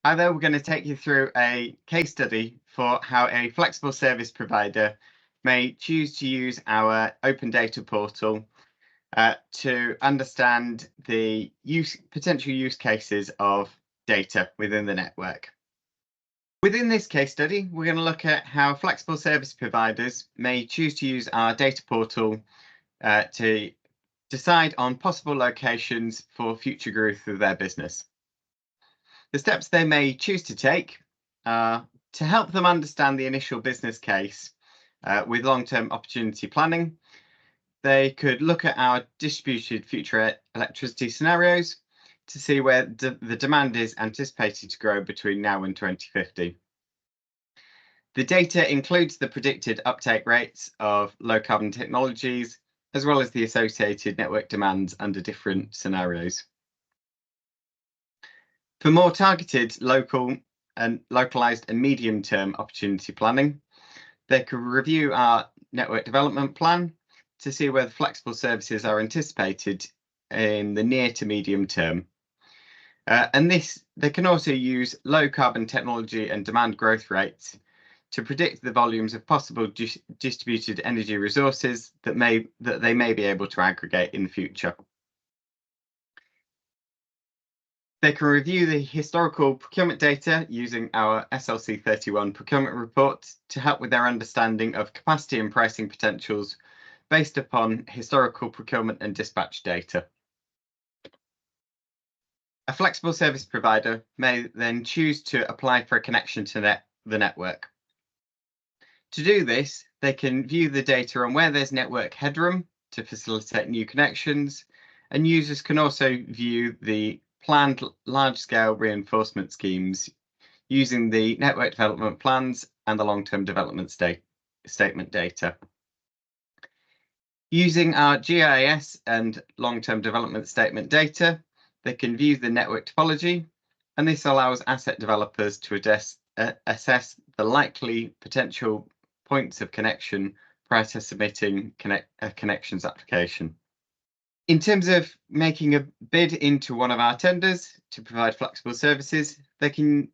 Hi there, we're going to take you through a case study for how a flexible service provider may choose to use our open data portal to understand the potential use cases of data within the network. Within this case study, we're going to look at how flexible service providers may choose to use our data portal to decide on possible locations for future growth of their business. The steps they may choose to take are to help them understand the initial business case with long-term opportunity planning. They could look at our distributed future electricity scenarios to see where the demand is anticipated to grow between now and 2050. The data includes the predicted uptake rates of low carbon technologies, as well as the associated network demands under different scenarios. For more targeted local and localized and medium-term opportunity planning, they could review our network development plan to see whether flexible services are anticipated in the near to medium term. They can also use low carbon technology and demand growth rates to predict the volumes of possible distributed energy resources that they may be able to aggregate in the future. They can review the historical procurement data using our SLC 31 procurement report to help with their understanding of capacity and pricing potentials based upon historical procurement and dispatch data. A flexible service provider may then choose to apply for a connection to the network. To do this, they can view the data on where there's network headroom to facilitate new connections, and users can also view the planned large-scale reinforcement schemes using the network development plans and the long-term development statement data. Using our GIS and long-term development statement data, they can view the network topology, and this allows asset developers to assess the likely potential points of connection prior to submitting a connections application. In terms of making a bid into one of our tenders to provide flexible services, they can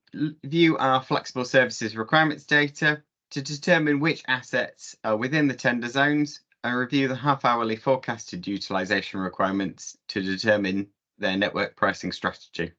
view our flexible services requirements data to determine which assets are within the tender zones and review the half-hourly forecasted utilisation requirements to determine their network pricing strategy.